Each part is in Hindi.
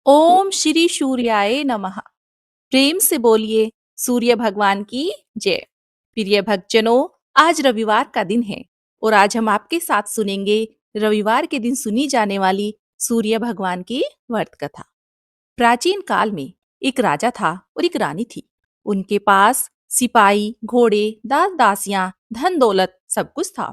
ओम श्री सूर्याय नमः। प्रेम से बोलिए सूर्य भगवान की जय। प्रिय भक्तजनों, आज रविवार का दिन है और आज हम आपके साथ सुनेंगे रविवार के दिन सुनी जाने वाली सूर्य भगवान की व्रत कथा। प्राचीन काल में एक राजा था और एक रानी थी। उनके पास सिपाही, घोड़े, दास दासियां, धन दौलत सब कुछ था,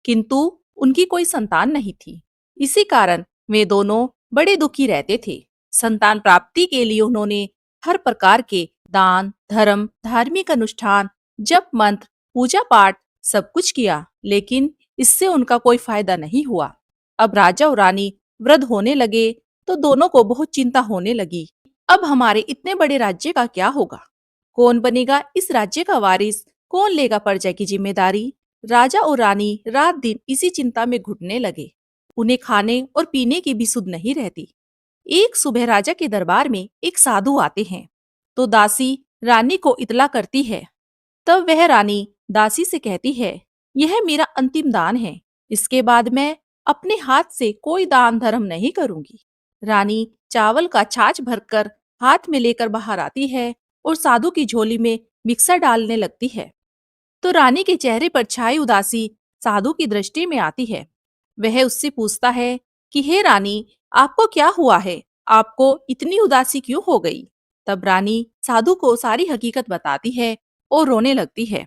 किंतु उनकी कोई संतान नहीं थी। इसी कारण वे दोनों बड़े दुखी रहते थे। संतान प्राप्ति के लिए उन्होंने हर प्रकार के दान, धर्म, धार्मिक अनुष्ठान, जप मंत्र, पूजा पाठ सब कुछ किया, लेकिन इससे उनका कोई फायदा नहीं हुआ। अब राजा और रानी वृद्ध होने लगे तो दोनों को बहुत चिंता होने लगी। अब हमारे इतने बड़े राज्य का क्या होगा? कौन बनेगा इस राज्य का वारिस? कौन लेगा प्रजा की जिम्मेदारी? राजा और रानी रात दिन इसी चिंता में घुटने लगे। उन्हें खाने और पीने की भी सुध नहीं रहती। एक सुबह राजा के दरबार में एक साधु आते हैं, तो दासी रानी को इतला करती है। तब वह रानी दासी से कहती है, यह मेरा अंतिम दान है, इसके बाद मैं अपने हाथ से कोई दान धर्म नहीं करूंगी। रानी चावल का छाछ भरकर हाथ में लेकर बाहर आती है और साधु की झोली में मिक्सर डालने लगती है। तो रानी के चेहरे पर छाई उदासी साधु की दृष्टि में आती है। वह उससे पूछता है कि हे रानी, आपको क्या हुआ है? आपको इतनी उदासी क्यों हो गई? तब रानी साधु को सारी हकीकत बताती है और रोने लगती है।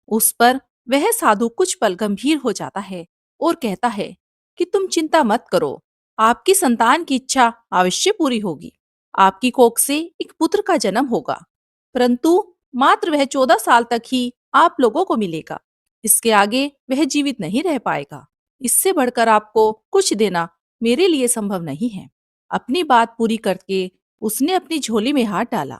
उस पर वह साधु कुछ पल गंभीर हो जाता है और कहता है कि तुम चिंता मत करो, आपकी संतान की इच्छा अवश्य पूरी होगी। आपकी कोख से एक पुत्र का जन्म होगा, परंतु मात्र वह 14 साल तक ही आप लोगों को मिलेगा। इसके आगे वह जीवित नहीं रह पाएगा। इससे बढ़कर आपको कुछ देना मेरे लिए संभव नहीं है। अपनी बात पूरी करके उसने अपनी झोली में हाथ डाला।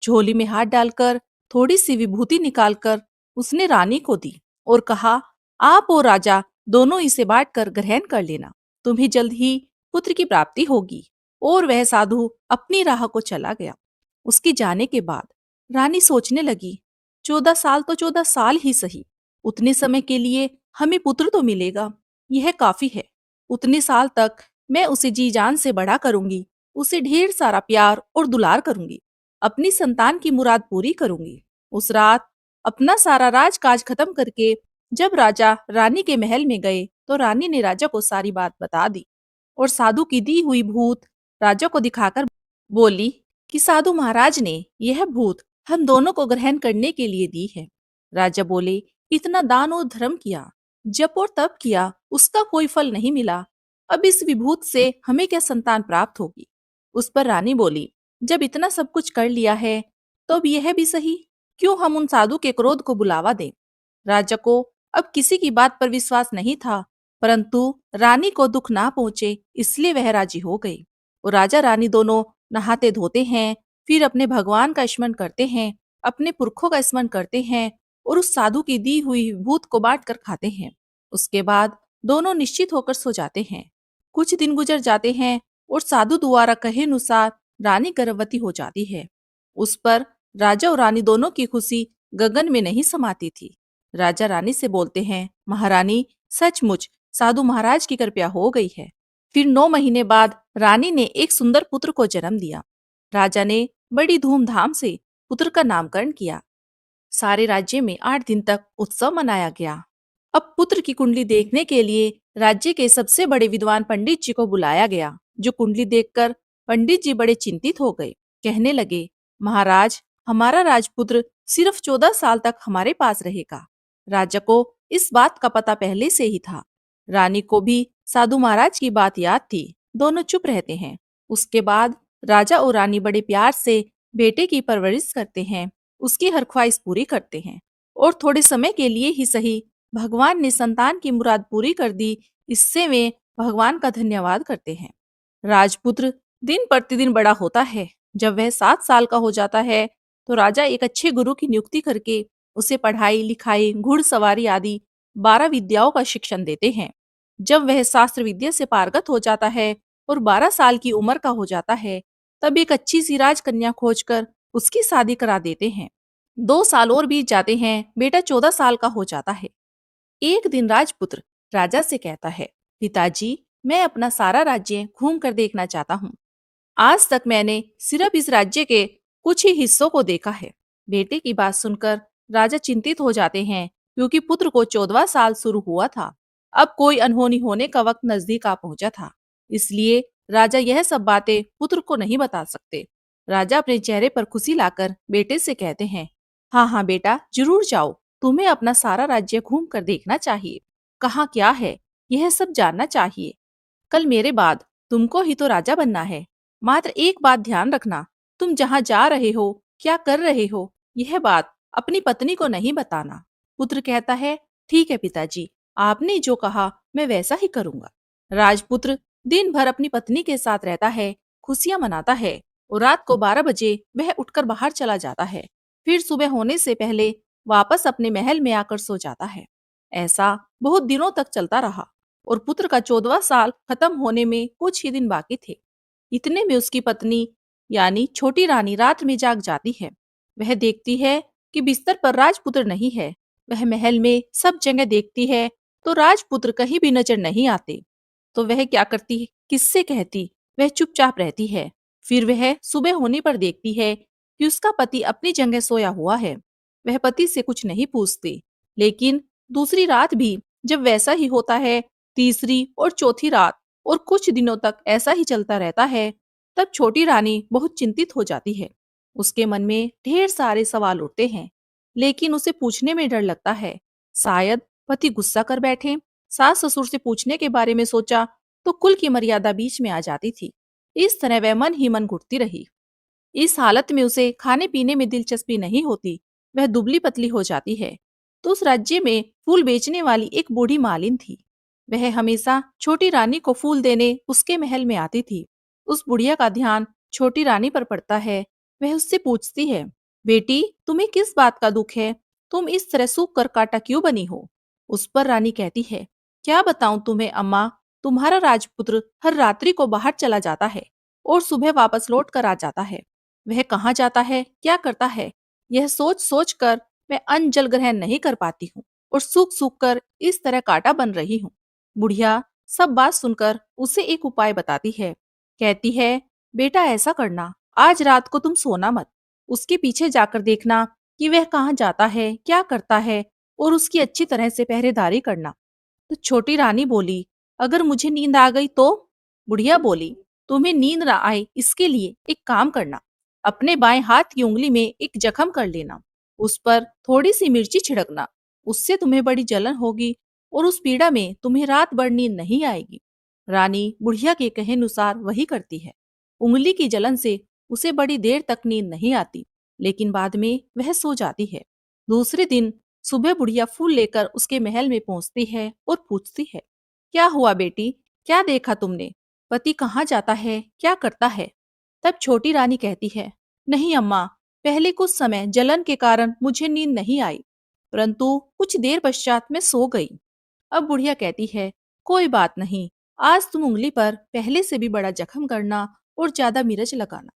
झोली में हाथ डालकर थोड़ी सी विभूति निकालकर उसने रानी को दी और कहा, आप और राजा दोनों इसे बांटकर ग्रहण कर लेना, तुम्हें जल्द ही पुत्र की प्राप्ति होगी। और वह साधु अपनी राह को चला गया। उसके जाने के बाद रानी सोचने लगी, 14 साल तो 14 साल ही सही, उतने समय के लिए हमें पुत्र तो मिलेगा, यह काफी है। उतने साल तक मैं उसे जी जान से बड़ा करूंगी, उसे ढेर सारा प्यार और दुलार करूंगी, अपनी संतान की मुराद पूरी करूंगी। उस रात अपना सारा राजकाज खत्म करके जब राजा रानी के महल में गए तो रानी ने राजा को सारी बात बता दी और साधु की दी हुई भूत राजा को दिखाकर बोली कि साधु महाराज ने यह भूत हम दोनों को ग्रहण करने के लिए दी है। राजा बोले, इतना दान और धर्म किया, जप और तप किया, उसका कोई फल नहीं मिला, अब इस विभूत से हमें क्या संतान प्राप्त होगी? उस पर रानी बोली, जब इतना सब कुछ कर लिया है तो अब यह भी सही, क्यों हम उन साधु के क्रोध को बुलावा दें। राजा को अब किसी की बात पर विश्वास नहीं था, परंतु रानी को दुख ना पहुंचे इसलिए वह राजी हो गई। और राजा रानी दोनों नहाते धोते हैं, फिर अपने भगवान का स्मरण करते हैं, अपने पुरखों का स्मरण करते हैं और उस साधु की दी हुई भूत को बांट कर खाते हैं। उसके बाद दोनों निश्चित होकर सो जाते हैं। कुछ दिन गुजर जाते हैं और साधु द्वारा कहे अनुसार रानी गर्भवती हो जाती है। उस पर राजा और रानी दोनों की खुशी गगन में नहीं समाती थी। राजा रानी से बोलते हैं, महारानी, सचमुच साधु महाराज की कृपा हो गई है। फिर 9 महीने बाद रानी ने एक सुंदर पुत्र को जन्म दिया। राजा ने बड़ी धूमधाम से पुत्र का नामकरण किया। सारे राज्य में 8 दिन तक उत्सव मनाया गया। अब पुत्र की कुंडली देखने के लिए राज्य के सबसे बड़े विद्वान पंडित जी को बुलाया गया, जो कुंडली देखकर पंडित जी बड़े चिंतित हो गए। कहने लगे, महाराज, हमारा राजपुत्र सिर्फ 14 साल तक हमारे पास रहेगा। राजा को इस बात का पता पहले से ही था। रानी को भी साधु महाराज की बात याद थी। दोनों चुप रहते हैं। उसके बाद राजा और रानी बड़े प्यार से बेटे की परवरिश करते हैं, उसकी हर ख्वाहिश पूरी करते हैं और थोड़े समय के लिए ही सही भगवान ने संतान की मुराद पूरी कर दी, इससे वे भगवान का धन्यवाद करते हैं। राजपुत्र दिन प्रतिदिन बड़ा होता है। जब वह 7 साल का हो जाता है तो राजा एक अच्छे गुरु की नियुक्ति करके उसे पढ़ाई लिखाई, घुड़सवारी आदि 12 विद्याओं का शिक्षण देते हैं। जब वह शास्त्र विद्या से पारंगत हो जाता है और 12 साल की उम्र का हो जाता है, तब एक अच्छी सी राजकन्या खोजकर उसकी शादी करा देते हैं। 2 साल और बीत जाते हैं, बेटा 14 साल का हो जाता है। एक दिन राजपुत्र राजा से कहता है, पिताजी, मैं अपना सारा राज्य घूम कर देखना चाहता हूँ। आज तक मैंने सिर्फ इस राज्य के कुछ ही हिस्सों को देखा है। बेटे की बात सुनकर राजा चिंतित हो जाते हैं, क्योंकि पुत्र को 14वां साल शुरू हुआ था। अब कोई अनहोनी होने का वक्त नजदीक आ पहुंचा था। इसलिए राजा यह सब बातें पुत्र को नहीं बता सकते। राजा अपने चेहरे पर खुशी लाकर बेटे से कहते हैं, हाँ हाँ बेटा, जरूर जाओ। तुम्हें अपना सारा राज्य घूम कर देखना चाहिए। कहाँ क्या है, यह सब जानना चाहिए। कल मेरे बाद तुमको ही तो राजा बनना है। मात्र एक बात ध्यान रखना, तुम जहाँ जा रहे हो, क्या कर रहे हो, यह बात अपनी पत्नी को नहीं बताना। पुत्र कहता है, ठीक है पिताजी, आपने जो कहा मैं वैसा ही करूंगा। राजपुत्र दिन भर अपनी पत्नी के साथ रहता है, खुशियां मनाता है, और रात को 12 बजे वह उठकर बाहर चला जाता है। फिर सुबह होने से पहले वापस अपने महल में आकर सो जाता है। ऐसा बहुत दिनों तक चलता रहा, और पुत्र का 14वां साल खत्म होने में कुछ ही दिन बाकी थे। इतने में उसकी पत्नी यानी छोटी रानी रात में जाग जाती है। वह देखती है कि बिस्तर पर राजपुत्र नहीं है। वह महल में सब जगह देखती है, तो राजपुत्र कहीं भी नजर नहीं आते। तो वह क्या करती, किससे कहती? वह चुपचाप रहती है। फिर वह सुबह होने पर देखती है कि उसका पति अपनी जगह सोया हुआ है। वह पति से कुछ नहीं पूछती। लेकिन दूसरी रात भी जब वैसा ही होता है, तीसरी और चौथी रात और कुछ दिनों तक ऐसा ही चलता रहता है, तब छोटी रानी बहुत चिंतित हो जाती है। उसके मन में ढेर सारे सवाल उठते हैं, लेकिन उसे पूछने में डर लगता है। शायद पति गुस्सा कर बैठे। सास ससुर से पूछने के बारे में सोचा तो कुल की मर्यादा बीच में आ जाती थी। इस तरह वह मन ही मन घुटती रही। इस हालत में उसे खाने पीने में दिलचस्पी नहीं होती। वह दुबली पतली हो जाती है। तो उस राज्य में फूल बेचने वाली एक बूढ़ी मालिन थी। वह हमेशा छोटी रानी को फूल देने उसके महल में आती थी। उस बुढ़िया का ध्यान छोटी रानी पर पड़ता है। वह उससे पूछती है, बेटी, तुम्हें किस बात का दुख है? तुम इस तरह सूख कर काटा क्यों बनी हो? उस पर रानी कहती है, क्या बताऊं तुम्हें अम्मा, तुम्हारा राजपुत्र हर रात्रि को बाहर चला जाता है और सुबह वापस लौट कर आ जाता है। वह कहाँ जाता है, क्या करता है, यह सोच सोच कर मैं अन्न जल ग्रहण नहीं कर पाती हूँ और सूख सूख कर इस तरह कांटा बन रही हूँ। बुढ़िया सब बात सुनकर उसे एक उपाय बताती है। कहती है, बेटा ऐसा करना, आज रात को तुम सोना मत। उसके पीछे जाकर देखना कि वह कहाँ जाता है, क्या करता है, और उसकी अच्छी तरह से पहरेदारी करना। तो छोटी रानी बोली, अगर मुझे नींद आ गई तो? बुढ़िया बोली, तुम्हें नींद ना आए इसके लिए एक काम करना, अपने बाएं हाथ की उंगली में एक जख्म कर लेना, उस पर थोड़ी सी मिर्ची छिड़कना। उससे तुम्हें बड़ी जलन होगी और उस पीड़ा में तुम्हें रात भर नींद नहीं आएगी। रानी बुढ़िया के कहे अनुसार वही करती है। उंगली की जलन से उसे बड़ी देर तक नींद नहीं आती, लेकिन बाद में वह सो जाती है। दूसरे दिन सुबह बुढ़िया फूल लेकर उसके महल में पहुंचती है और पूछती है, क्या हुआ बेटी, क्या देखा तुमने? पति कहाँ जाता है, क्या करता है? तब छोटी रानी कहती है, नहीं अम्मा, पहले कुछ समय जलन के कारण मुझे नींद नहीं आई, परंतु कुछ देर पश्चात मैं सो गई। अब बुढ़िया कहती है, कोई बात नहीं, आज तुम उंगली पर पहले से भी बड़ा जख्म करना और ज्यादा मिर्च लगाना।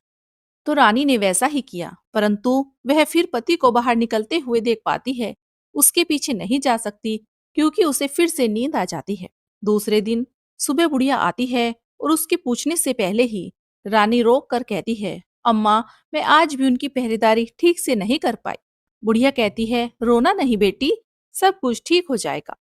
तो रानी ने वैसा ही किया, परंतु वह फिर पति को बाहर निकलते हुए देख पाती है। उसके पीछे नहीं जा सकती, क्योंकि उसे फिर से नींद आ जाती है। दूसरे दिन सुबह बुढ़िया आती है और उसके पूछने से पहले ही रानी रोक कर कहती है, अम्मा, मैं आज भी उनकी पहरेदारी ठीक से नहीं कर पाई। बुढ़िया कहती है, रोना नहीं बेटी, सब कुछ ठीक हो जाएगा।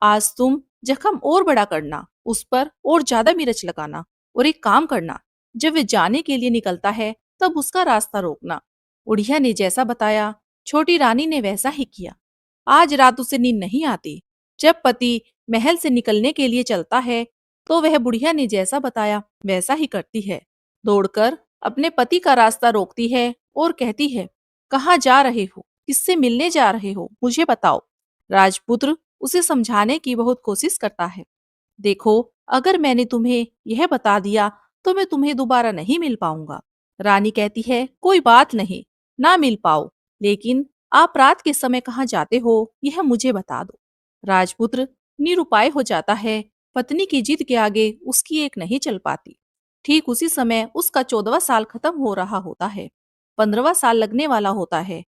आज तुम जख्म और बड़ा करना, उस पर और ज्यादा मिर्च लगाना, और एक काम करना, जब वे जाने के लिए निकलता है तब उसका रास्ता रोकना। बुढ़िया ने जैसा बताया, छोटी रानी ने वैसा ही किया। आज रात उसे नींद नहीं आती। जब पति महल से निकलने के लिए चलता है, तो वह बुढ़िया ने जैसा बताया वैसा ही करती है। दौड़कर अपने पति का रास्ता रोकती है और कहती है, कहाँ जा रहे हो, किससे मिलने जा रहे हो, मुझे बताओ। राजपुत्र उसे समझाने की बहुत कोशिश करता है। देखो, अगर मैंने तुम्हें यह बता दिया तो मैं तुम्हें दोबारा नहीं मिल पाऊंगा। रानी कहती है, कोई बात नहीं, ना मिल पाओ, लेकिन आप रात के समय कहाँ जाते हो यह मुझे बता दो। राजपुत्र निरुपाय हो जाता है। पत्नी की जिद के आगे उसकी एक नहीं चल पाती। ठीक उसी समय उसका 14वां साल खत्म हो रहा होता है। 15वां साल लगने वाला होता है।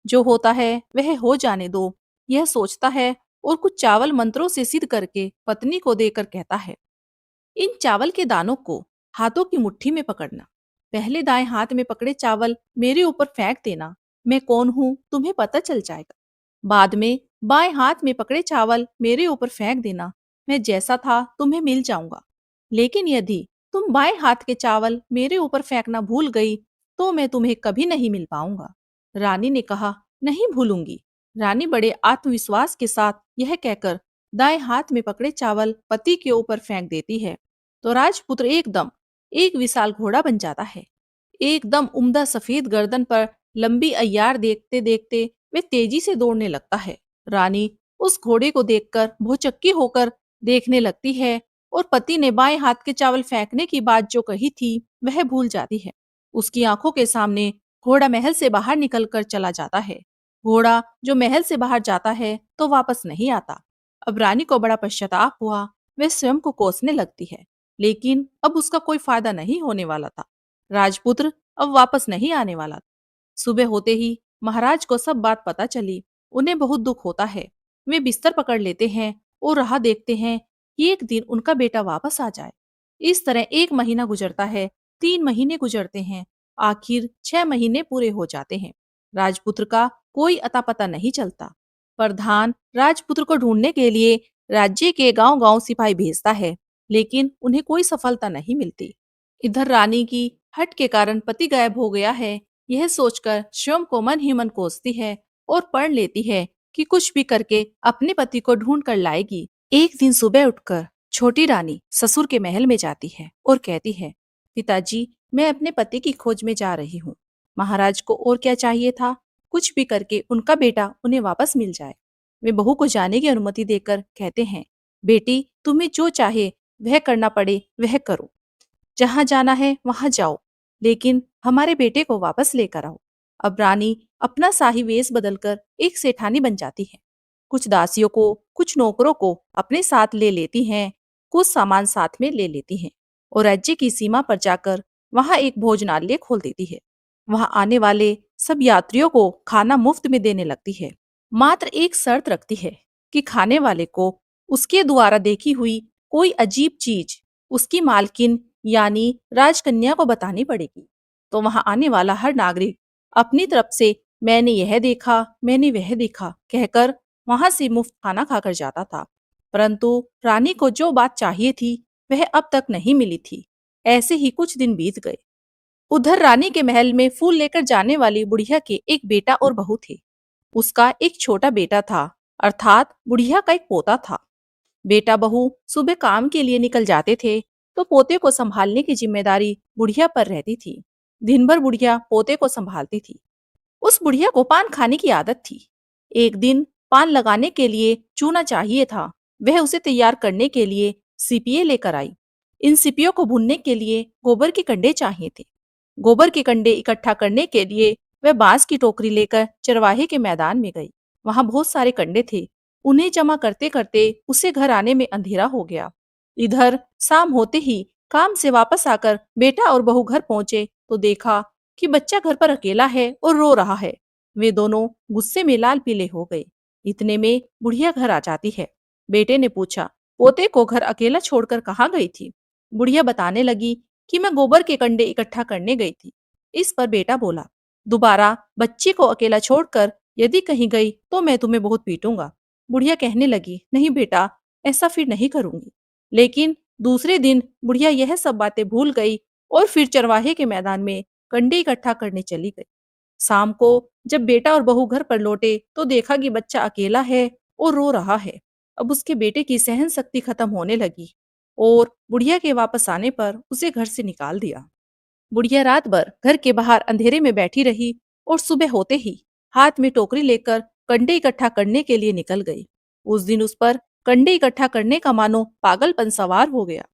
जो होता है वह हो जाने दो, यह सोचता है, और कुछ चावल मंत्रों से सिद्ध करके पत्नी को देकर कहता है, इन चावल के दानों को हाथों की मुट्ठी में पकड़ना। पहले दाएं हाथ में पकड़े चावल मेरे ऊपर फेंक देना। मैं कौन हूँ तुम्हें पता चल जाएगा। बाद में बाएं हाथ में पकड़े चावल मेरे ऊपर फेंक देना। मैं जैसा था तुम्हें मिल जाऊंगा। लेकिन यदि तुम बाएं हाथ के चावल मेरे ऊपर फेंकना भूल गई तो मैं तुम्हें कभी नहीं मिल पाऊंगा। रानी ने कहा, नहीं भूलूंगी। रानी बड़े आत्मविश्वास के साथ यह कहकर दाएं हाथ में पकड़े चावल पति के ऊपर फेंक देती है तो राजपुत्र एकदम एक विशाल घोड़ा बन जाता है। एकदम उम्दा सफेद गर्दन पर लंबी अय्यार देखते देखते वे तेजी से दौड़ने लगता है। रानी उस घोड़े को देखकर भौचक्की होकर देखने लगती है और पति ने बाएं हाथ के चावल फेंकने की बात जो कही थी वह भूल जाती है। उसकी आंखों के सामने घोड़ा महल से बाहर निकलकर चला जाता है। घोड़ा जो महल से बाहर जाता है तो वापस नहीं आता। अब रानी को बड़ा पश्चाताप हुआ। वह स्वयं को कोसने लगती है, लेकिन अब उसका कोई फायदा नहीं होने वाला था। राजपुत्र अब वापस नहीं आने वाला था। सुबह होते ही महाराज को सब बात पता चली। उन्हें बहुत दुख होता है। वे बिस्तर पकड़ लेते हैं और राह देखते हैं कि एक दिन उनका बेटा वापस आ जाए। इस तरह 1 महीना गुजरता है, 3 महीने गुजरते हैं, आखिर 6 महीने पूरे हो जाते हैं। राजपुत्र का कोई अता पता नहीं चलता। प्रधान राजपुत्र को ढूंढने के लिए राज्य के गांव-गांव सिपाही भेजता है, लेकिन उन्हें कोई सफलता नहीं मिलती। इधर रानी की हट के कारण पति गायब हो गया है, यह सोचकर स्वयं को मन ही मन कोसती है और प्रण लेती है कि कुछ भी करके अपने पति को ढूंढ कर लाएगी। एक दिन सुबह उठकर छोटी रानी ससुर के महल में जाती है और कहती है, पिताजी, मैं अपने पति की खोज में जा रही हूँ। महाराज को और क्या चाहिए था, कुछ भी करके उनका बेटा उन्हें वापस मिल जाए। वे बहू को जाने की अनुमति देकर कहते हैं, बेटी, तुम्हें जो चाहे वह करना पड़े वह करो। जहाँ जाना है वहां जाओ, लेकिन हमारे बेटे को वापस लेकर आओ। अब रानी अपना शाही वेश बदलकर एक सेठानी बन जाती है। कुछ दासियों को, कुछ नौकरों को अपने साथ ले लेती हैं, कुछ सामान साथ में ले लेती हैं और राज्य की सीमा पर जाकर वहां एक भोजनालय खोल देती है। वहां आने वाले सब यात्रियों को खाना मुफ्त में देने लगती है। मात्र एक शर्त रखती है कि खाने वाले को उसके द्वारा देखी हुई कोई अजीब चीज उसकी मालकिन यानी राजकन्या को बतानी पड़ेगी। तो वहां आने वाला हर नागरिक अपनी तरफ से मैंने यह देखा, मैंने वह देखा कहकर वहां से मुफ्त खाना खाकर जाता था। परंतु रानी को जो बात चाहिए थी वह अब तक नहीं मिली थी। ऐसे ही कुछ दिन बीत गए। उधर रानी के महल में फूल लेकर जाने वाली बुढ़िया के एक बेटा और बहू थे। उसका एक छोटा बेटा था, अर्थात बुढ़िया का एक पोता था। बेटा बहू सुबह काम के लिए निकल जाते थे तो पोते को संभालने की जिम्मेदारी बुढ़िया पर रहती थी। दिन भर बुढ़िया पोते को संभालती थी। उस बुढ़िया को पान खाने की आदत थी। एक दिन पान लगाने के लिए चूना चाहिए था। वह उसे तैयार करने के लिए सीपिये लेकर आई। इन सीपियों को भूनने के लिए गोबर के कंडे चाहिए थे। गोबर के कंडे इकट्ठा करने के लिए वह बांस की टोकरी लेकर चरवाहे के मैदान में गई। वहां बहुत सारे कंडे थे। उन्हें जमा करते करते उसे घर आने में अंधेरा हो गया। इधर शाम होते ही काम से वापस आकर बेटा और बहू घर पहुंचे तो देखा कि बच्चा घर पर अकेला है और रो रहा है। वे दोनों गुस्से में लाल पीले हो गए। इतने में बुढ़िया घर आ जाती है। बेटे ने पूछा, पोते को घर अकेला छोड़कर कहाँ गई थी? बुढ़िया बताने लगी कि मैं गोबर के कंडे इकट्ठा करने गई थी। इस पर बेटा बोला, दोबारा बच्चे को अकेला छोड़कर यदि कहीं गई तो मैं तुम्हें बहुत पीटूंगा। बुढ़िया कहने लगी, नहीं बेटा, ऐसा फिर नहीं करूंगी। लेकिन दूसरे दिन बुढ़िया यह सब बातें भूल गई और फिर चरवाहे के मैदान में कंडे इकट्ठा करने चली गई। शाम को जब बेटा और बहू घर पर लौटे तो देखा कि बच्चा अकेला है और रो रहा है। अब उसके बेटे की सहन शक्ति खत्म होने लगी और बुढ़िया के वापस आने पर उसे घर से निकाल दिया। बुढ़िया रात भर घर के बाहर अंधेरे में बैठी रही और सुबह होते ही हाथ में टोकरी लेकर कंडे इकट्ठा करने के लिए निकल गई। उस दिन उस पर कंडे इकट्ठा करने का मानो पागलपन सवार हो गया।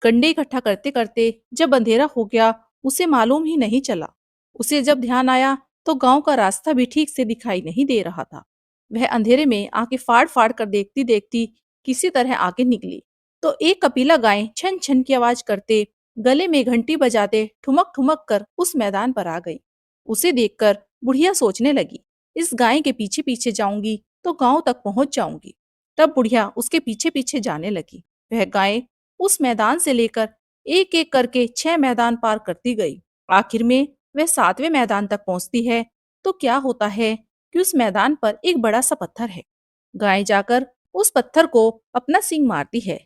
कंडे इकट्ठा करते करते जब अंधेरा हो गया उसे मालूम ही नहीं चला। उसे जब ध्यान आया तो गांव का रास्ता भी ठीक से दिखाई नहीं दे रहा था। वह अंधेरे में आंखें फाड़ फाड़ कर देखती देखती किसी तरह आगे निकली तो एक कपिला गाय छन छन की आवाज करते, गले में घंटी बजाते ठुमक ठुमक कर उस मैदान पर आ गई। उसे देखकर बुढ़िया सोचने लगी, इस गाय के पीछे पीछे जाऊंगी तो गांव तक पहुंच जाऊंगी। तब बुढ़िया उसके पीछे पीछे जाने लगी। वह गाय उस मैदान से लेकर एक एक करके 6 मैदान पार करती गई। आखिर में वह 7वें मैदान तक पहुंचती है तो क्या होता है कि उस मैदान पर एक बड़ा सा पत्थर है। गाय जाकर उस पत्थर को अपना सींग मारती है।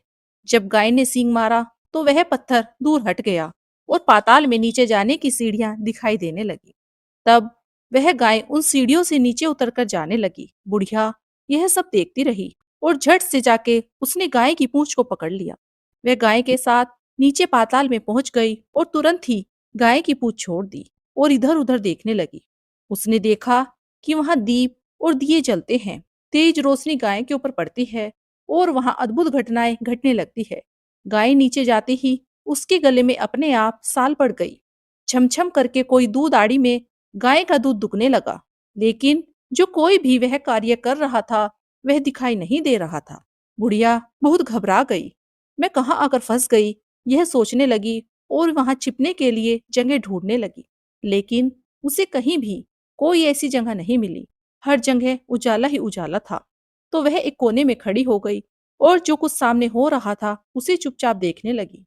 जब गाय ने सींग मारा तो वह पत्थर दूर हट गया और पाताल में नीचे जाने की सीढ़ियां दिखाई देने लगी। तब वह गाय उन सीढ़ियों से नीचे उतरकर जाने लगी। बुढ़िया यह सब देखती रही और झट से जाके उसने गाय की पूंछ को पकड़ लिया। वह गाय के साथ नीचे पाताल में पहुंच गई और तुरंत ही गाय की पूंछ छोड़ दी और इधर उधर देखने लगी। उसने देखा कि वहां दीप और दिए जलते हैं। तेज रोशनी गाय के ऊपर पड़ती है और वहां अद्भुत घटनाएं घटने लगती है। गाय नीचे जाते ही उसके गले में अपने आप साल पड़ गई। छमछम करके कोई दूध आड़ी में गाय का दूध दुगने लगा, लेकिन जो कोई भी वह कार्य कर रहा था वह दिखाई नहीं दे रहा था। बुढ़िया बहुत घबरा गई। मैं कहाँ आकर फंस गई, यह सोचने लगी और वहां छिपने के लिए जगह ढूंढने लगी। लेकिन उसे कहीं भी कोई ऐसी जगह नहीं मिली। हर जगह उजाला ही उजाला था। तो वह एक कोने में खड़ी हो गई और जो कुछ सामने हो रहा था उसे चुपचाप देखने लगी।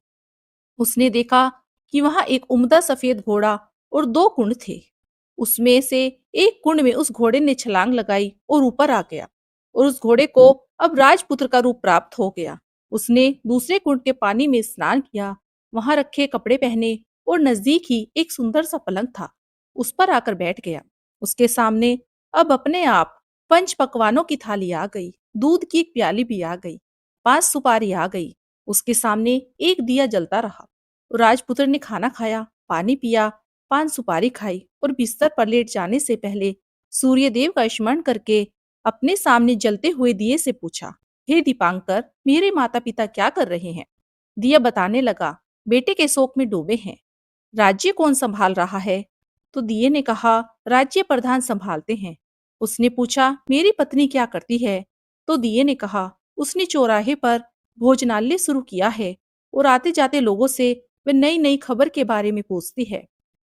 उसने देखा कि वहां एक उम्दा सफेद घोड़ा और दो कुंड थे। उसमें से एक कुंड में उस घोड़े ने छलांग लगाई और ऊपर आ गया और उस घोड़े को अब राजपुत्र का रूप प्राप्त हो गया। उसने दूसरे कुंड के पानी में स्नान किया, वहां रखे कपड़े पहने और नजदीक ही एक सुंदर सा पलंग था, उस पर आकर बैठ गया। उसके सामने अब अपने आप 5 पकवानों की थाली आ गई, दूध की एक प्याली भी आ गई, 5 सुपारी आ गई। उसके सामने एक दिया जलता रहा। राजपुत्र ने खाना खाया, पानी पिया, 5 सुपारी खाई और बिस्तर पर लेट जाने से पहले सूर्यदेव का स्मरण करके अपने सामने जलते हुए दिए से पूछा, हे दीपांकर, मेरे माता पिता क्या कर रहे हैं? दिया बताने लगा, बेटे के शोक में डूबे हैं। राज्य कौन संभाल रहा है? तो दिए ने कहा, राज्य प्रधान संभालते हैं। उसने पूछा, मेरी पत्नी क्या करती है? तो दिए ने कहा, उसने चौराहे पर भोजनालय शुरू किया है और आते जाते लोगों से वह नई नई खबर के बारे में पूछती है।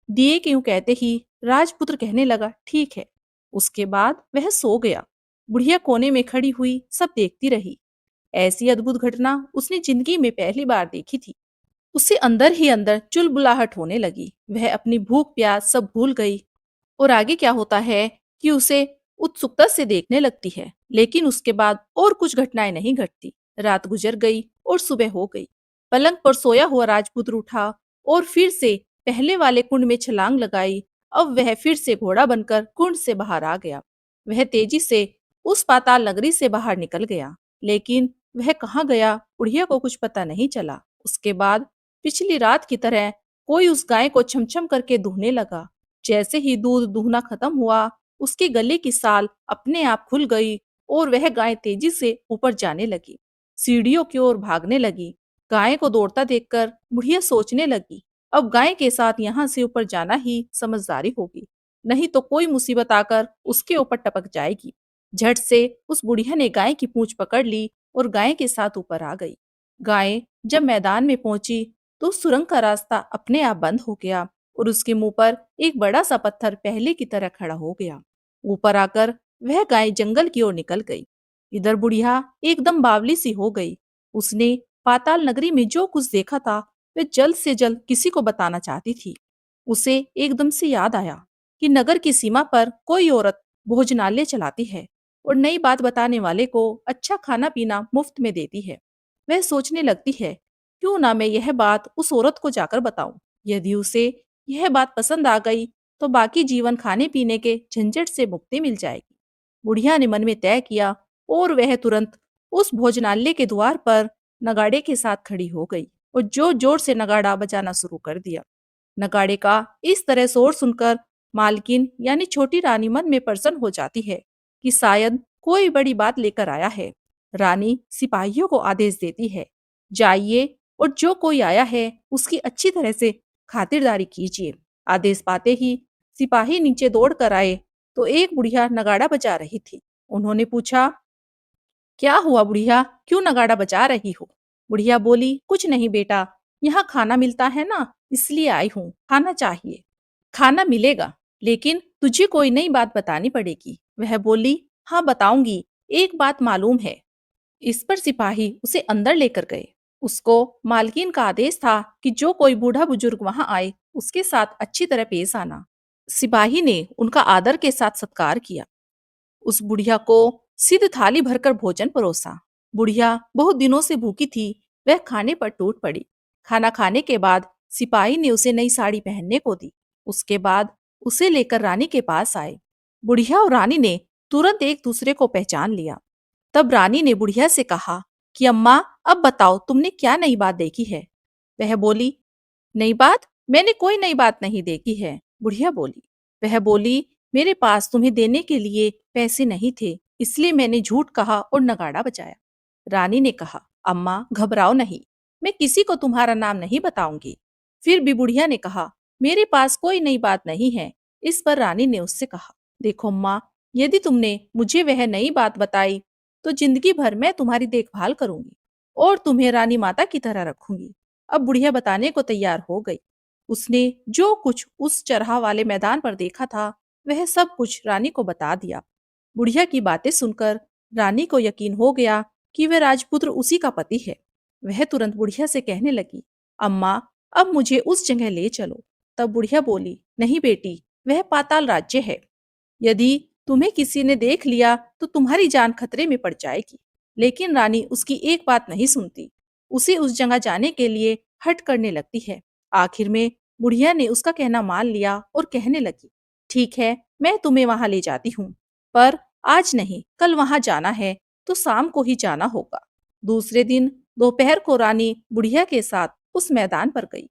दिए के यूं कहते ही राजपुत्र कहने लगा, ठीक है। उसके बाद वह सो गया। बुढ़िया कोने में खड़ी हुई सब देखती रही। ऐसी अद्भुत घटना उसने जिंदगी में पहली बार देखी थी। उसे अंदर ही अंदर चुलबुलाहट होने लगी। वह अपनी भूख प्यास सब भूल गई और आगे क्या होता है कि उसे उत्सुकता से देखने लगती है। लेकिन उसके बाद और कुछ घटनाएं नहीं घटती। रात गुजर गई और सुबह हो गई। पलंग पर सोया हुआ राजपुत्र उठा और फिर से पहले वाले कुंड में छलांग लगाई। अब वह फिर से घोड़ा बनकर कुंड से बाहर आ गया। वह तेजी से उस पाताल नगरी से बाहर निकल गया। लेकिन वह कहाँ गया, बुढ़िया को कुछ पता नहीं चला। उसके बाद पिछली रात की तरह कोई उस गाय को छमछम करके दूहने लगा। जैसे ही दूध दूहना खत्म हुआ, उसके गले की साल अपने आप खुल गई और वह गाय तेजी से ऊपर जाने लगी, सीढ़ियों की ओर भागने लगी। गाय को दौड़ता देखकर बुढ़िया सोचने लगी, अब गाय के साथ यहाँ से ऊपर जाना ही समझदारी होगी, नहीं तो कोई मुसीबत आकर उसके ऊपर टपक जाएगी। झट से उस बुढ़िया ने गाय की पूंछ पकड़ ली और गाय के साथ ऊपर आ गई। गाय जब मैदान में पहुंची तो सुरंग का रास्ता अपने आप बंद हो गया और उसके मुंह पर एक बड़ा सा पत्थर पहले की तरह खड़ा हो गया। ऊपर आकर वह गाय जंगल की ओर निकल गई। इधर बुढ़िया एकदम बावली सी हो गई। उसने पाताल नगरी में जो कुछ देखा था वह जल्द से जल्द किसी को बताना चाहती थी। उसे एकदम से याद आया कि नगर की सीमा पर कोई औरत भोजनालय चलाती है और नई बात बताने वाले को अच्छा खाना पीना मुफ्त में देती है। वह सोचने लगती है, क्यों ना मैं यह बात उस औरत को जाकर बताऊं। यदि उसे यह बात पसंद आ गई तो बाकी जीवन खाने पीने के झंझट से मुक्ति मिल जाएगी। बुढ़िया ने मन में तय किया और वह तुरंत उस भोजनालय के द्वार पर नगाड़े के साथ खड़ी हो गई और जोर जोर से नगाड़ा बजाना शुरू कर दिया। नगाड़े का इस तरह शोर सुनकर मालकिन यानी छोटी रानी मन में प्रसन्न हो जाती है कि शायद कोई बड़ी बात लेकर आया है। रानी सिपाहियों को आदेश देती है, जाइए और जो कोई आया है उसकी अच्छी तरह से खातिरदारी कीजिए। आदेश पाते ही सिपाही नीचे दौड़ कर आए तो एक बुढ़िया नगाड़ा बजा रही थी। उन्होंने पूछा, क्या हुआ बुढ़िया, क्यों नगाड़ा बजा रही हो? बुढ़िया बोली, कुछ नहीं बेटा, यहाँ खाना मिलता है ना, इसलिए आई हूँ, खाना चाहिए। खाना मिलेगा, लेकिन तुझे कोई नई बात बतानी पड़ेगी। वह बोली, हाँ बताऊंगी, एक बात मालूम है। इस पर सिपाही उसे अंदर लेकर गए। उसको मालकिन का आदेश था कि जो कोई बूढ़ा बुजुर्ग वहां आए उसके साथ अच्छी तरह पेश आना। सिपाही ने उनका आदर के साथ सत्कार किया। उस बुढ़िया को सिद्ध थाली भरकर भोजन परोसा। बुढ़िया बहुत दिनों से भूखी थी, वह खाने पर टूट पड़ी। खाना खाने के बाद सिपाही ने उसे नई साड़ी पहनने को दी। उसके बाद उसे लेकर रानी के पास आए। बुढ़िया और रानी ने तुरंत एक दूसरे को पहचान लिया। तब रानी ने बुढ़िया से कहा कि अम्मा, अब बताओ तुमने क्या नई बात देखी है। वह बोली, नई बात? मैंने कोई नई बात नहीं देखी है, बुढ़िया बोली। वह बोली, मेरे पास तुम्हें देने के लिए पैसे नहीं थे, इसलिए मैंने झूठ कहा और नगाड़ा बजाया। रानी ने कहा, अम्मा घबराओ नहीं, मैं किसी को तुम्हारा नाम नहीं बताऊंगी। फिर भी बुढ़िया ने कहा, मेरे पास कोई नई बात नहीं है। इस पर रानी ने उससे कहा, देखो अम्मा, यदि तुमने मुझे वह नई बात बताई तो जिंदगी भर मैं तुम्हारी देखभाल करूंगी और तुम्हें रानी माता की तरह रखूंगी। अब बुढ़िया बताने को तैयार हो गई। उसने जो कुछ उस चरहा वाले मैदान पर देखा था, वह सब कुछ रानी को बता दिया। बुढ़िया की बातें सुनकर रानी को यकीन हो गया कि वह राजपुत्र उसी का पति है। वह तुरंत बुढ़िया से कहने लगी, अम्मा, अब मुझे उस जगह ले चलो। तब बुढ़िया बोली, नहीं बेटी, वह पाताल राज्य है। यदि तुम्हें किसी ने देख लिया तो तुम्हारी जान खतरे में पड़ जाएगी। लेकिन रानी उसकी एक बात नहीं सुनती, उसे उस जगह जाने के लिए हट करने लगती है। आखिर में बुढ़िया ने उसका कहना मान लिया और कहने लगी, ठीक है, मैं तुम्हें वहां ले जाती हूँ, पर आज नहीं, कल वहां जाना है तो शाम को ही जाना होगा। दूसरे दिन दोपहर को रानी बुढ़िया के साथ उस मैदान पर गई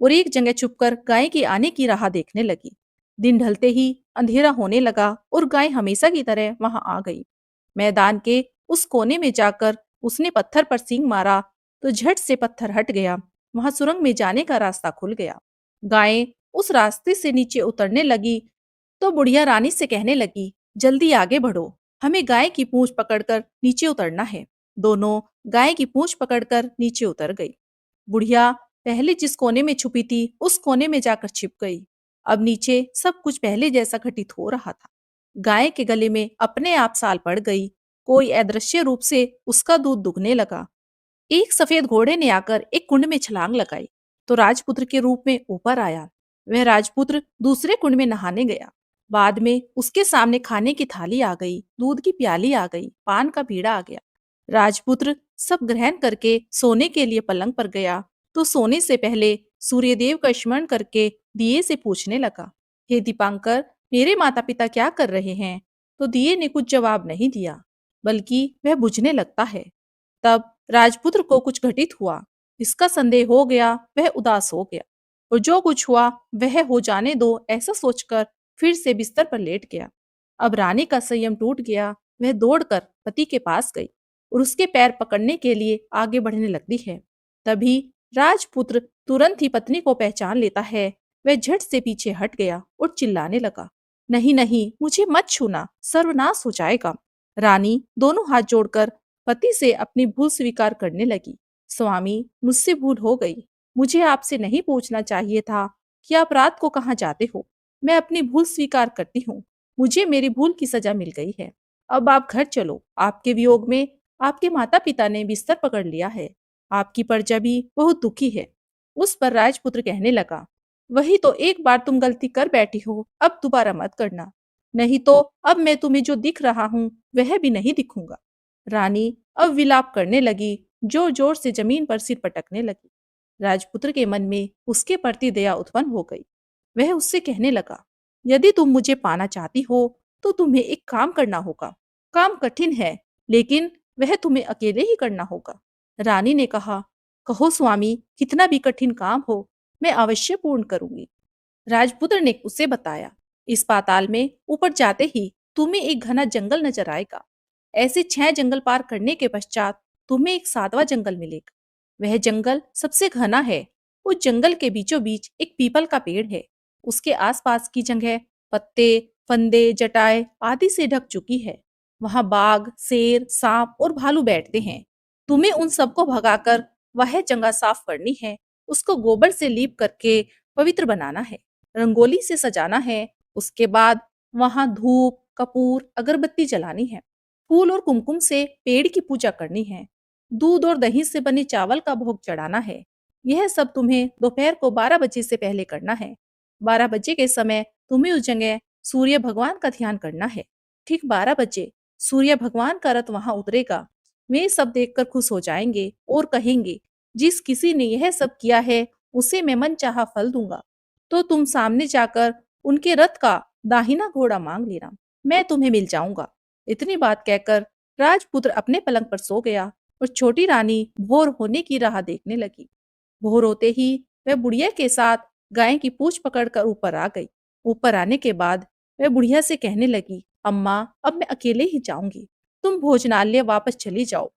और एक जगह छुपकर गाय के आने की राह देखने लगी। दिन ढलते ही अंधेरा होने लगा और गाय हमेशा की तरह वहां आ गई। मैदान के उस कोने में जाकर उसने पत्थर पर सींग मारा तो झट से पत्थर हट गया। वहां सुरंग में जाने का रास्ता खुल गया। गाय उस रास्ते से नीचे उतरने लगी तो बुढ़िया रानी से कहने लगी, जल्दी आगे बढ़ो, हमें गाय की पूंछ पकड़कर नीचे उतरना है। दोनों गाय की पूंछ पकड़कर नीचे उतर गई। बुढ़िया पहले जिस कोने में छुपी थी उस कोने में जाकर छिप गई। अब नीचे सब कुछ पहले जैसा घटित हो रहा था। गाय के गले में अपने आप साल पड़ गई। कोई अदृश्य रूप से उसका दूध दुगने लगा। एक सफेद घोड़े ने आकर एक कुंड में छलांग लगाई तो राजपुत्र के रूप में ऊपर आया। वह राजपुत्र दूसरे कुंड में नहाने गया। बाद में उसके सामने खाने की थाली आ गई, दूध की प्याली आ गई, पान का बीड़ा आ गया। राजपुत्र सब ग्रहण करके सोने के लिए पलंग पर गया तो सोने से पहले सूर्यदेव का स्मरण करके दिए से पूछने लगा, हे दीपांकर, मेरे माता पिता क्या कर रहे हैं? तो दिए ने कुछ जवाब नहीं दिया, बल्कि वह बुझने लगता है। तब राजपुत्र को कुछ घटित हुआ। इसका संदेह हो गया, वह उदास हो गया और जो कुछ हुआ वह हो जाने दो ऐसा सोचकर फिर से बिस्तर पर लेट गया। अब रानी का संयम टूट गया। वह दौड़कर पति के पास गई और उसके पैर पकड़ने के लिए आगे बढ़ने लगती है। तभी राजपुत्र तुरंत ही पत्नी को पहचान लेता है। वह झट से पीछे हट गया और चिल्लाने लगा, नहीं नहीं, मुझे मत छूना, सर्वनाश हो जाएगा। रानी दोनों हाथ जोड़कर पति से अपनी भूल स्वीकार करने लगी। स्वामी, मुझसे भूल हो गई। मुझे आपसे नहीं पूछना चाहिए था कि आप रात को कहाँ जाते हो। मैं अपनी भूल स्वीकार करती हूँ। मुझे मेरी भूल की सजा मिल गई है। अब आप घर चलो। आपके वियोग में आपके माता पिता ने बिस्तर पकड़ लिया है। आपकी प्रजा भी बहुत दुखी है। उस पर राजपुत्र कहने लगा, वही तो एक बार तुम गलती कर बैठी हो, अब दोबारा मत करना, नहीं तो अब मैं तुम्हें जो दिख रहा हूँ वह भी नहीं दिखूंगा। रानी अब विलाप करने लगी, जोर जोर से जमीन पर सिर पटकने लगी। राजपुत्र के मन में उसके प्रति दया उत्पन्न हो गई। वह उससे कहने लगा, यदि तुम मुझे पाना चाहती हो तो तुम्हें एक काम करना होगा। काम कठिन है, लेकिन वह तुम्हें अकेले ही करना होगा। रानी ने कहा, कहो स्वामी, कितना भी कठिन काम हो, मैं अवश्य पूर्ण करूंगी। राजपुत्र ने उसे बताया, इस पाताल में ऊपर जाते ही तुम्हें एक घना जंगल नजर आएगा। ऐसे 6 जंगल पार करने के पश्चात तुम्हें एक 7वां जंगल मिलेगा। वह जंगल सबसे घना है। उस जंगल के बीचों बीच एक पीपल का पेड़ है। उसके आसपास की जगह पत्ते, फंदे, जटाएं आदि से ढक चुकी है। वहां बाघ, शेर, सांप और भालू बैठते हैं। तुम्हें उन सबको भगाकर वह जगह साफ करनी है। उसको गोबर से लीप करके पवित्र बनाना है, रंगोली से सजाना है। उसके बाद वहां धूप, कपूर, अगरबत्ती जलानी है। फूल और कुमकुम से पेड़ की पूजा करनी है। दूध और दही से बने चावल का भोग चढ़ाना है। यह सब तुम्हें दोपहर को 12 बजे से पहले करना है। 12 बजे के समय तुम्हें उस जगह सूर्य भगवान का ध्यान करना है। ठीक 12 बजे सूर्य भगवान का रथ वहां उतरेगा। वे सब देखकर खुश हो जाएंगे और कहेंगे, जिस किसी ने यह सब किया है उसे मैं मनचाहा फल दूंगा। तो तुम सामने जाकर उनके रथ का दाहिना घोड़ा मांग लेना, मैं तुम्हें मिल जाऊंगा। इतनी बात कहकर राजपुत्र अपने पलंग पर सो गया और छोटी रानी भोर होने की राह देखने लगी। भोर होते ही वह बुढ़िया के साथ गाय की पूंछ पकड़कर ऊपर आ गई। ऊपर आने के बाद वह बुढ़िया से कहने लगी, अम्मा अब मैं अकेले ही जाऊंगी, तुम भोजनालय वापस चली जाओ।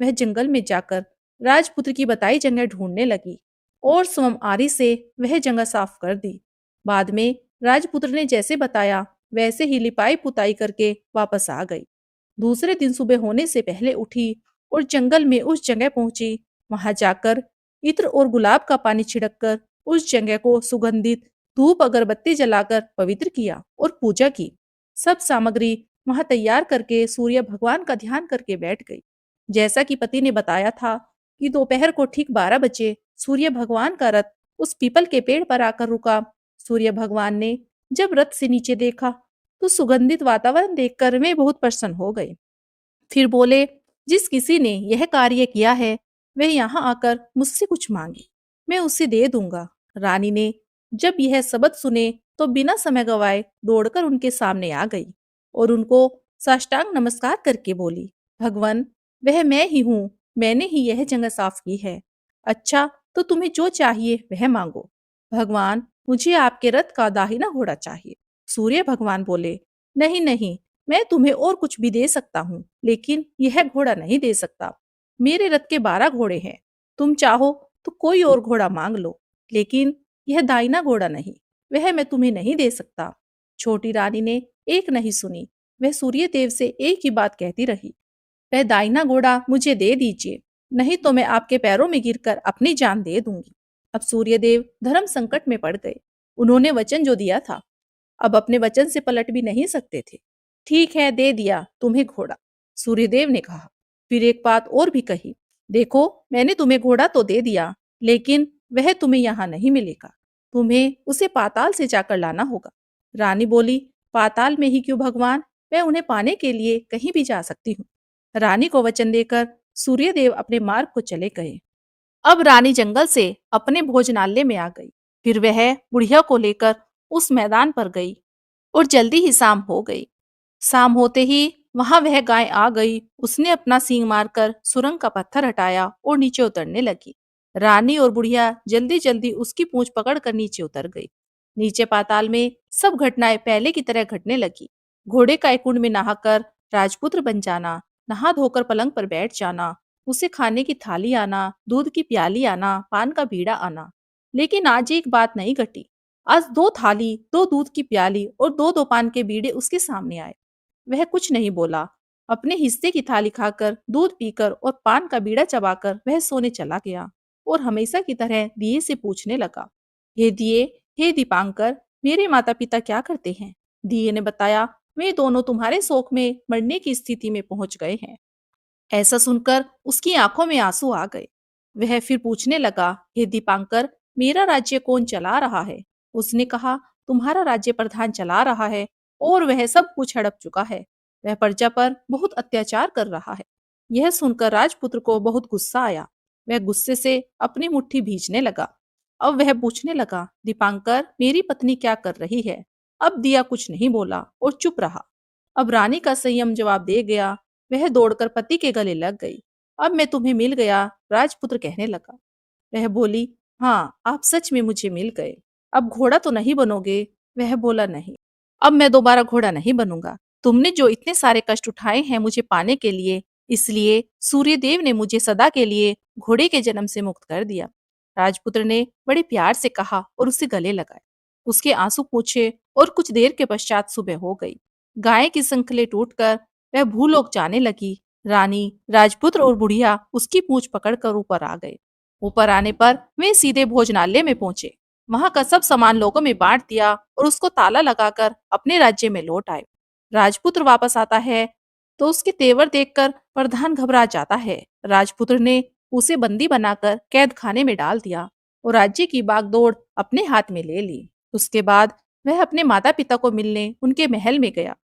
वह जंगल में जाकर राजपुत्र की बताई जगह ढूंढने लगी और स्वयं आरी से वह जगह साफ कर दी। बाद में राजपुत्र ने जैसे बताया वैसे ही लिपाई पुताई करके वापस आ गई। दूसरे दिन सुबह होने से पहले उठी और जंगल में उस जगह पहुंची। वहां जाकर इत्र और गुलाब का पानी छिड़ककर उस जगह को सुगंधित धूप अगरबत्ती जलाकर पवित्र किया और पूजा की। सब सामग्री वहां तैयार करके सूर्य भगवान का ध्यान करके बैठ गई। जैसा कि पति ने बताया था कि दोपहर को ठीक 12 बजे सूर्य भगवान का रथ उस पीपल के पेड़ पर आकर रुका। सूर्य भगवान ने जब रथ से नीचे देखा तो सुगंधित वातावरण देखकर वे बहुत प्रसन्न हो गए। फिर बोले, जिस किसी ने यह कार्य किया है वह यहाँ आकर मुझसे कुछ मांगे, मैं उसे दे दूंगा। रानी ने जब यह शब्द सुने तो बिना समय गवाए दौड़कर उनके सामने आ गई और उनको साष्टांग नमस्कार करके बोली, भगवान वह मैं ही हूँ, मैंने ही यह जगह साफ की है। अच्छा, तो तुम्हें जो चाहिए वह मांगो। भगवान मुझे आपके रथ का दाहिना घोड़ा चाहिए। सूर्य भगवान बोले, नहीं नहीं, मैं तुम्हें और कुछ भी दे सकता हूँ, लेकिन यह घोड़ा नहीं दे सकता। मेरे रथ के 12 घोड़े हैं, तुम चाहो तो कोई और घोड़ा मांग लो, लेकिन यह दाहिना घोड़ा नहीं, वह मैं तुम्हें नहीं दे सकता। छोटी रानी ने एक नहीं सुनी, वह सूर्य देव से एक ही बात कहती रही, वह दाहिना घोड़ा मुझे दे दीजिए, नहीं तो मैं आपके पैरों में गिरकर अपनी जान दे दूंगी। अब सूर्यदेव धर्म संकट में पड़ गए। उन्होंने वचन जो दिया था अब अपने वचन से पलट भी नहीं सकते थे। ठीक है, दे दिया तुम्हें घोड़ा, सूर्यदेव ने कहा। फिर एक बात और भी कही, देखो मैंने तुम्हें घोड़ा तो दे दिया, लेकिन वह तुम्हें यहाँ नहीं मिलेगा, तुम्हें उसे पाताल से जाकर लाना होगा। रानी बोली, पाताल में ही क्यों भगवान, मैं उन्हें पाने के लिए कहीं भी जा सकती हूँ। रानी को वचन देकर सूर्यदेव अपने मार्ग को चले गए। अब रानी जंगल से अपने भोजनालय में आ गई। फिर वह बुढ़िया को लेकर उस मैदान पर गई और जल्दी ही शाम हो गई। शाम होते ही वहां वह गाय आ गई। उसने अपना सींग मारकर सुरंग का पत्थर हटाया और नीचे उतरने लगी। रानी और बुढ़िया जल्दी जल्दी उसकी पूंछ पकड़कर नीचे उतर गई। नीचे पाताल में सब घटनाएं पहले की तरह घटने लगी। घोड़े का एक कुंड में नहाकर राजपुत्र बन जाना, नहा धोकर पलंग पर बैठ जाना, उसे खाने की थाली आना, दूध की प्याली आना, पान का बीड़ा आना। लेकिन आज एक बात नहीं घटी। आज 2 थाली, 2 दूध की प्याली और 2 पान के बीड़े उसके सामने आए। वह कुछ नहीं बोला। अपने हिस्से की थाली खाकर, दूध पीकर और पान का बीड़ा चबाकर वह सोने चला गया और हमेशा की तरह दिए से पूछने लगा, हे दिए, हे दीपांकर, मेरे माता पिता क्या करते हैं? दिए ने बताया, वे दोनों तुम्हारे शोक में मरने की स्थिति में पहुंच गए हैं। ऐसा सुनकर उसकी आंखों में आंसू आ गए। वह फिर पूछने लगा, हे दीपांकर, मेरा राज्य कौन चला रहा है? उसने कहा, तुम्हारा राज्य प्रधान चला रहा है और वह सब कुछ हड़प चुका है। वह प्रजा पर बहुत अत्याचार कर रहा है। यह सुनकर राजपुत्र को बहुत गुस्सा आया। वह गुस्से से अपनी मुट्ठी भींचने लगा। अब वह पूछने लगा, दीपांकर, मेरी पत्नी क्या कर रही है? अब दिया कुछ नहीं बोला और चुप रहा। अब रानी का संयम जवाब दे गया। वह दौड़कर पति के गले लग गई। अब मैं तुम्हें मिल गया, राजपुत्र कहने लगा। वह बोली, हाँ आप सच में मुझे मिल गए। अब घोड़ा तो नहीं बनोगे? वह बोला, नहीं, अब मैं दोबारा घोड़ा नहीं बनूंगा। तुमने जो इतने सारे कष्ट उठाए हैं मुझे पाने के लिए, इसलिए सूर्यदेव ने मुझे सदा के लिए घोड़े के जन्म से मुक्त कर दिया। राजपुत्र ने बड़े प्यार से कहा और उसे गले लगाए। उसके आंसू पूछे और कुछ देर के पश्चात सुबह हो गई। गाय की संखले टूटकर वह भूलोक जाने लगी। रानी, राजपुत्र और बुढ़िया उसकी पूंछ पकड़कर ऊपर आ गए। ऊपर आने पर वे सीधे भोजनालय में पहुंचे। वहां का सब सामान लोगों में बांट दिया और उसको ताला लगाकर अपने राज्य में लौट आए। राजपुत्र वापस आता है तो उसके तेवर देखकर प्रधान घबरा जाता है। राजपुत्र ने उसे बंदी बनाकर कैद खाने में डाल दिया और राज्य की बागडोर अपने हाथ में ले ली। उसके बाद वह अपने माता पिता को मिलने उनके महल में गया।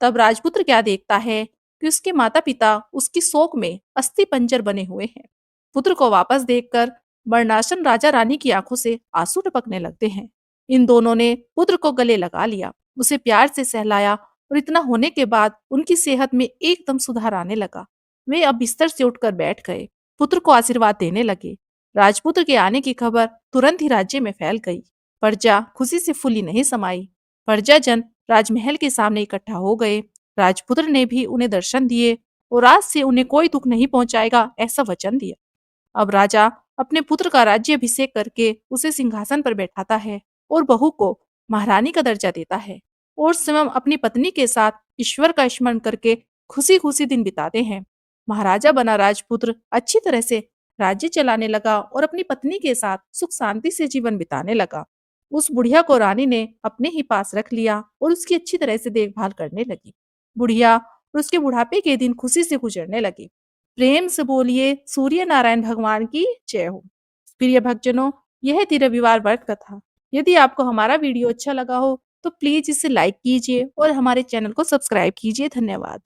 तब राजपुत्र क्या देखता है कि उसके माता पिता उसकी शोक में अस्थि पंजर बने हुए हैं। पुत्र को वापस देखकर मरणासन राजा रानी की आंखों से आंसू टपकने लगते हैं। इन दोनों ने पुत्र को गले लगा लिया, उसे प्यार से सहलाया और इतना होने के बाद उनकी सेहत में एकदम सुधार आने लगा। वे अब बिस्तर से उठकर बैठ गए, पुत्र को आशीर्वाद देने लगे। राजपुत्र के आने की खबर तुरंत ही राज्य में फैल गई। प्रजा खुशी से फूली नहीं समाई। प्रजाजन राजमहल के सामने इकट्ठा हो गए। राजपुत्र ने भी उन्हें दर्शन दिए और आज से उन्हें कोई दुख नहीं पहुंचाएगा ऐसा वचन दिया। अब राजा अपने पुत्र का राज्य अभिषेक करके उसे सिंहासन पर बैठाता है और बहू को महारानी का दर्जा देता है और स्वयं अपनी पत्नी के साथ ईश्वर का स्मरण करके खुशी खुशी दिन बिताते हैं। महाराजा बना राजपुत्र अच्छी तरह से राज्य चलाने लगा और अपनी पत्नी के साथ सुख शांति से जीवन बिताने लगा। उस बुढ़िया को रानी ने अपने ही पास रख लिया और उसकी अच्छी तरह से देखभाल करने लगी। बुढ़िया और उसके बुढ़ापे के दिन खुशी से गुजरने लगे। प्रेम से बोलिए सूर्य नारायण भगवान की जय हो। प्रिय भक्तजनों, यह थी रविवार व्रत कथा। यदि आपको हमारा वीडियो अच्छा लगा हो तो प्लीज इसे लाइक कीजिए और हमारे चैनल को सब्सक्राइब कीजिए। धन्यवाद।